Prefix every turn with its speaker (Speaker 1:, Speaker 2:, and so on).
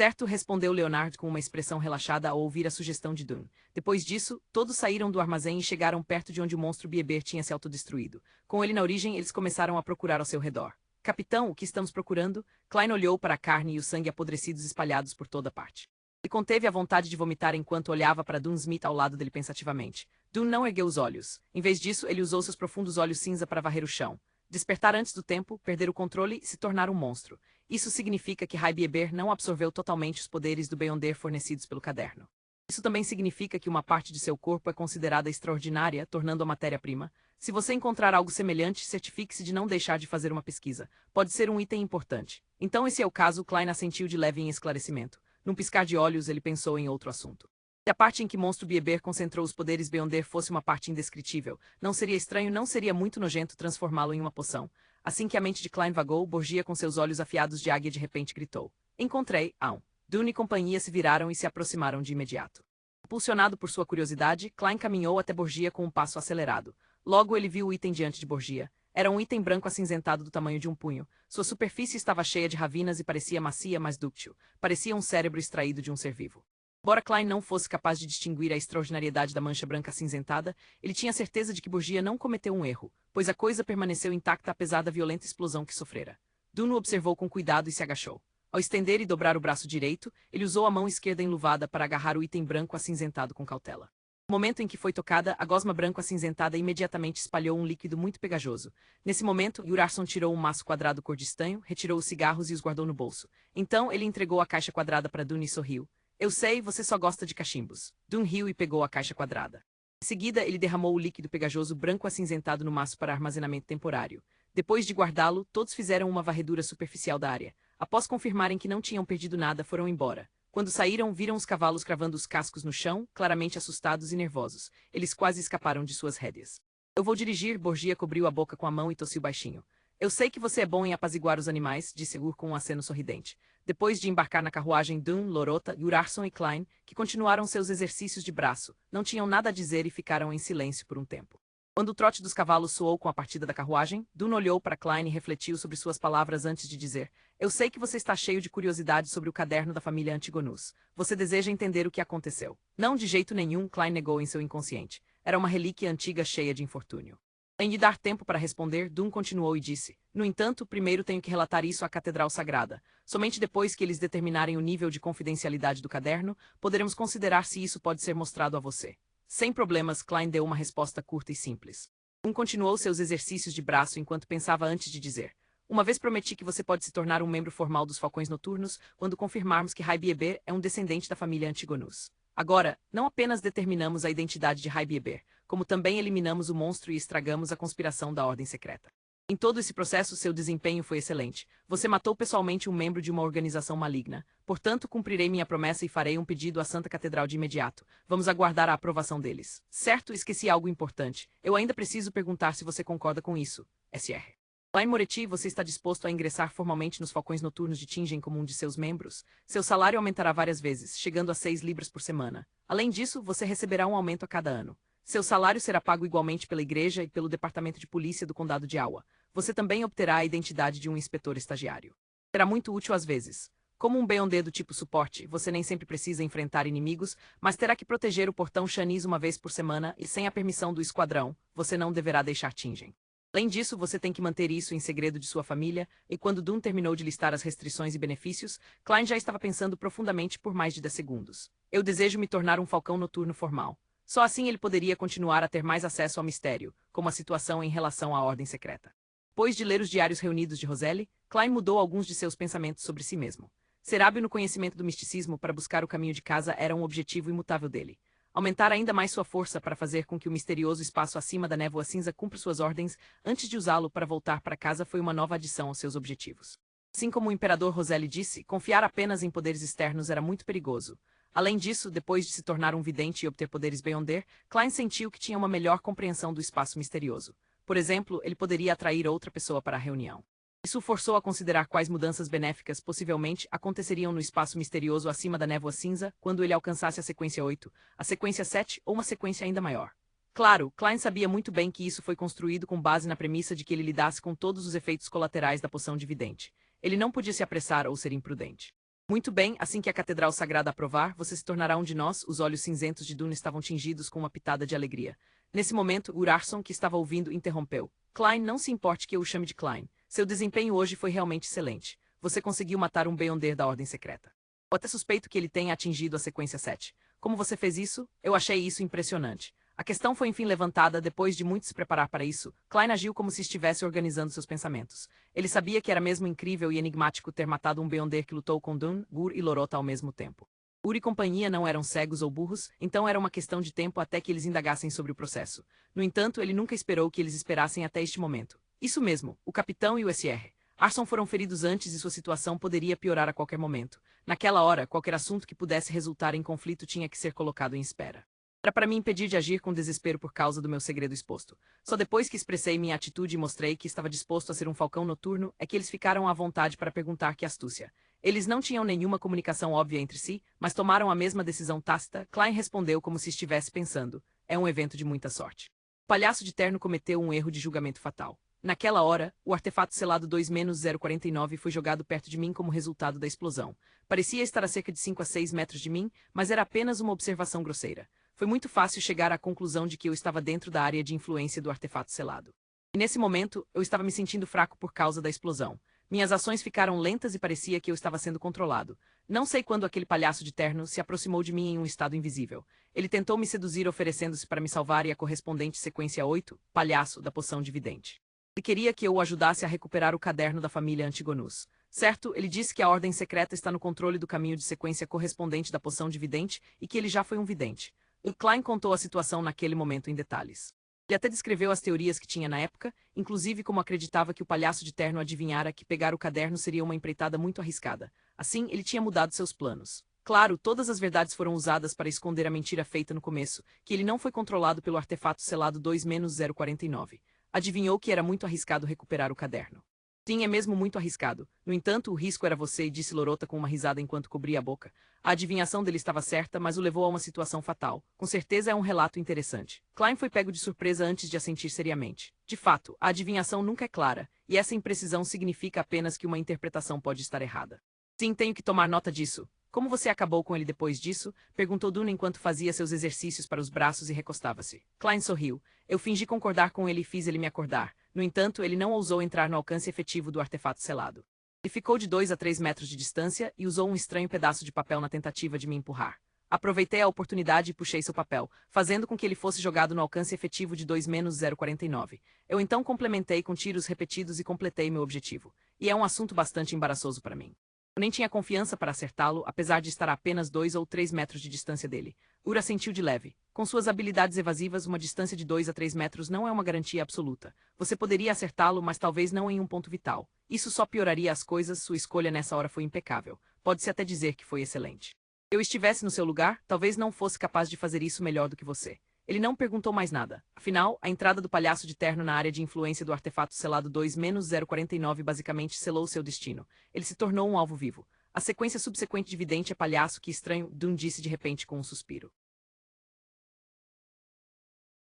Speaker 1: Certo, respondeu Leonard com uma expressão relaxada ao ouvir a sugestão de Dune. Depois disso, todos saíram do armazém e chegaram perto de onde o monstro Bieber tinha se autodestruído. Com ele na origem, eles começaram a procurar ao seu redor. Capitão, o que estamos procurando? Klein olhou para a carne e o sangue apodrecidos espalhados por toda parte. Ele conteve a vontade de vomitar enquanto olhava para Dune Smith ao lado dele pensativamente. Dune não ergueu os olhos. Em vez disso, ele usou seus profundos olhos cinza para varrer o chão. Despertar antes do tempo, perder o controle e se tornar um monstro. Isso significa que Bieber não absorveu totalmente os poderes do Beyonder fornecidos pelo caderno. Isso também significa que uma parte de seu corpo é considerada extraordinária, tornando-a matéria-prima. Se você encontrar algo semelhante, certifique-se de não deixar de fazer uma pesquisa. Pode ser um item importante. Então esse é o caso, Klein assentiu de leve em esclarecimento. Num piscar de olhos, ele pensou em outro assunto. Se a parte em que monstro Bieber concentrou os poderes Beyonder fosse uma parte indescritível, não seria estranho, não seria muito nojento transformá-lo em uma poção. Assim que a mente de Klein vagou, Borgia com seus olhos afiados de águia de repente gritou. Encontrei, Aun. Dune e companhia se viraram e se aproximaram de imediato. Impulsionado por sua curiosidade, Klein caminhou até Borgia com um passo acelerado. Logo ele viu o item diante de Borgia. Era um item branco acinzentado do tamanho de um punho. Sua superfície estava cheia de ravinas e parecia macia, mas dúctil. Parecia um cérebro extraído de um ser vivo. Embora Klein não fosse capaz de distinguir a extraordinariedade da mancha branca acinzentada, ele tinha certeza de que Borgia não cometeu um erro, pois a coisa permaneceu intacta apesar da violenta explosão que sofrera. Dune o observou com cuidado e se agachou. Ao estender e dobrar o braço direito, ele usou a mão esquerda enluvada para agarrar o item branco acinzentado com cautela. No momento em que foi tocada, a gosma branco acinzentada imediatamente espalhou um líquido muito pegajoso. Nesse momento, Yurarson tirou um maço quadrado cor de estanho, retirou os cigarros e os guardou no bolso. Então, ele entregou a caixa quadrada para Dune e sorriu. Eu sei, você só gosta de cachimbos. Dune riu e pegou a caixa quadrada. Em seguida, ele derramou o líquido pegajoso branco acinzentado no maço para armazenamento temporário. Depois de guardá-lo, todos fizeram uma varredura superficial da área. Após confirmarem que não tinham perdido nada, foram embora. Quando saíram, viram os cavalos cravando os cascos no chão, claramente assustados e nervosos. Eles quase escaparam de suas rédeas. Eu vou dirigir, Borgia cobriu a boca com a mão e tossiu baixinho. Eu sei que você é bom em apaziguar os animais, disse Ur com um aceno sorridente. Depois de embarcar na carruagem Dune, Lorota, Yurarson e Klein, que continuaram seus exercícios de braço, não tinham nada a dizer e ficaram em silêncio por um tempo. Quando o trote dos cavalos soou com a partida da carruagem, Dune olhou para Klein e refletiu sobre suas palavras antes de dizer: Eu sei que você está cheio de curiosidade sobre o caderno da família Antigonus. Você deseja entender o que aconteceu. Não de jeito nenhum, Klein negou em seu inconsciente. Era uma relíquia antiga cheia de infortúnio. Em lhe dar tempo para responder, Dune continuou e disse: No entanto, primeiro tenho que relatar isso à Catedral Sagrada. Somente depois que eles determinarem o nível de confidencialidade do caderno, poderemos considerar se isso pode ser mostrado a você. Sem problemas, Klein deu uma resposta curta e simples. Continuou seus exercícios de braço enquanto pensava antes de dizer: Uma vez prometi que você pode se tornar um membro formal dos Falcões Noturnos quando confirmarmos que Bieber é um descendente da família Antigonus. Agora, não apenas determinamos a identidade de Bieber, como também eliminamos o monstro e estragamos a conspiração da Ordem Secreta. Em todo esse processo, seu desempenho foi excelente. Você matou pessoalmente um membro de uma organização maligna. Portanto, cumprirei minha promessa e farei um pedido à Santa Catedral de imediato. Vamos aguardar a aprovação deles. Certo, esqueci algo importante. Eu ainda preciso perguntar se você concorda com isso. Sr. Lá em Moretti, você está disposto a ingressar formalmente nos Falcões Noturnos de Tingen como um de seus membros? Seu salário aumentará várias vezes, chegando a 6 libras por semana. Além disso, você receberá um aumento a cada ano. Seu salário será pago igualmente pela igreja e pelo Departamento de Polícia do Condado de Awa. Você também obterá a identidade de um inspetor estagiário. Será muito útil às vezes. Como um Beyonder do tipo suporte, você nem sempre precisa enfrentar inimigos, mas terá que proteger o portão Shanice uma vez por semana e sem a permissão do esquadrão, você não deverá deixar Tingen. Além disso, você tem que manter isso em segredo de sua família, e quando Dune terminou de listar as restrições e benefícios, Klein já estava pensando profundamente por mais de 10 segundos. Eu desejo me tornar um falcão noturno formal. Só assim ele poderia continuar a ter mais acesso ao mistério, como a situação em relação à Ordem Secreta. Depois de ler os diários reunidos de Roselli, Klein mudou alguns de seus pensamentos sobre si mesmo. Ser hábil no conhecimento do misticismo para buscar o caminho de casa era um objetivo imutável dele. Aumentar ainda mais sua força para fazer com que o misterioso espaço acima da névoa cinza cumpra suas ordens antes de usá-lo para voltar para casa foi uma nova adição aos seus objetivos. Assim como o imperador Roselli disse, confiar apenas em poderes externos era muito perigoso. Além disso, depois de se tornar um vidente e obter poderes Beyonder, Klein sentiu que tinha uma melhor compreensão do espaço misterioso. Por exemplo, ele poderia atrair outra pessoa para a reunião. Isso o forçou a considerar quais mudanças benéficas possivelmente aconteceriam no espaço misterioso acima da névoa cinza quando ele alcançasse a sequência 8, a sequência 7 ou uma sequência ainda maior. Claro, Klein sabia muito bem que isso foi construído com base na premissa de que ele lidasse com todos os efeitos colaterais da poção de vidente. Ele não podia se apressar ou ser imprudente. Muito bem, assim que a Catedral Sagrada aprovar, você se tornará um de nós. Os olhos cinzentos de Dune estavam tingidos com uma pitada de alegria. Nesse momento, Urarson, que estava ouvindo, interrompeu. Klein, não se importe que eu o chame de Klein. Seu desempenho hoje foi realmente excelente. Você conseguiu matar um Beyonder da Ordem Secreta. Eu até suspeito que ele tenha atingido a sequência 7. Como você fez isso? Eu achei isso impressionante. A questão foi enfim levantada depois de muito se preparar para isso. Klein agiu como se estivesse organizando seus pensamentos. Ele sabia que era mesmo incrível e enigmático ter matado um Beyonder que lutou com Dune, Gur e Lorota ao mesmo tempo. Gur e companhia não eram cegos ou burros, então era uma questão de tempo até que eles indagassem sobre o processo. No entanto, ele nunca esperou que eles esperassem até este momento. Isso mesmo, o capitão e o SR. Arson foram feridos antes e sua situação poderia piorar a qualquer momento. Naquela hora, qualquer assunto que pudesse resultar em conflito tinha que ser colocado em espera. Era para me impedir de agir com desespero por causa do meu segredo exposto. Só depois que expressei minha atitude e mostrei que estava disposto a ser um falcão noturno, é que eles ficaram à vontade para perguntar que astúcia. Eles não tinham nenhuma comunicação óbvia entre si, mas tomaram a mesma decisão tácita. Klein respondeu como se estivesse pensando. É um evento de muita sorte. O palhaço de terno cometeu um erro de julgamento fatal. Naquela hora, o artefato selado 2-049 foi jogado perto de mim como resultado da explosão. Parecia estar a cerca de 5 a 6 metros de mim, mas era apenas uma observação grosseira. Foi muito fácil chegar à conclusão de que eu estava dentro da área de influência do artefato selado. E nesse momento, eu estava me sentindo fraco por causa da explosão. Minhas ações ficaram lentas e parecia que eu estava sendo controlado. Não sei quando aquele palhaço de terno se aproximou de mim em um estado invisível. Ele tentou me seduzir oferecendo-se para me salvar e a correspondente sequência 8, palhaço, da poção de vidente. Ele queria que eu o ajudasse a recuperar o caderno da família Antigonus. Certo, ele disse que a Ordem Secreta está no controle do caminho de sequência correspondente da poção de vidente e que ele já foi um vidente. O Klein contou a situação naquele momento em detalhes. Ele até descreveu as teorias que tinha na época, inclusive como acreditava que o palhaço de terno adivinhara que pegar o caderno seria uma empreitada muito arriscada. Assim, ele tinha mudado seus planos. Claro, todas as verdades foram usadas para esconder a mentira feita no começo, que ele não foi controlado pelo artefato selado 2-049. Adivinhou que era muito arriscado recuperar o caderno. Sim, é mesmo muito arriscado. No entanto, o risco era você, disse Lorota com uma risada enquanto cobria a boca. A adivinhação dele estava certa, mas o levou a uma situação fatal. Com certeza é um relato interessante. Klein foi pego de surpresa antes de assentir seriamente. De fato, a adivinhação nunca é clara, e essa imprecisão significa apenas que uma interpretação pode estar errada. Sim, tenho que tomar nota disso. Como você acabou com ele depois disso? Perguntou Duna enquanto fazia seus exercícios para os braços e recostava-se. Klein sorriu. Eu fingi concordar com ele e fiz ele me acordar. No entanto, ele não ousou entrar no alcance efetivo do artefato selado. Ele ficou de 2 a 3 metros de distância e usou um estranho pedaço de papel na tentativa de me empurrar. Aproveitei a oportunidade e puxei seu papel, fazendo com que ele fosse jogado no alcance efetivo de 2-049. Eu então complementei com tiros repetidos e completei meu objetivo. E é um assunto bastante embaraçoso para mim. Eu nem tinha confiança para acertá-lo, apesar de estar a apenas 2 ou 3 metros de distância dele. Ura sentiu de leve. Com suas habilidades evasivas, uma distância de 2 a 3 metros não é uma garantia absoluta. Você poderia acertá-lo, mas talvez não em um ponto vital. Isso só pioraria as coisas. Sua escolha nessa hora foi impecável. Pode-se até dizer que foi excelente. Se eu estivesse no seu lugar, talvez não fosse capaz de fazer isso melhor do que você. Ele não perguntou mais nada. Afinal, a entrada do palhaço de terno na área de influência do artefato selado 2-049 basicamente selou seu destino. Ele se tornou um alvo vivo. A sequência subsequente de vidente é palhaço que estranho, Dune disse de repente com um suspiro.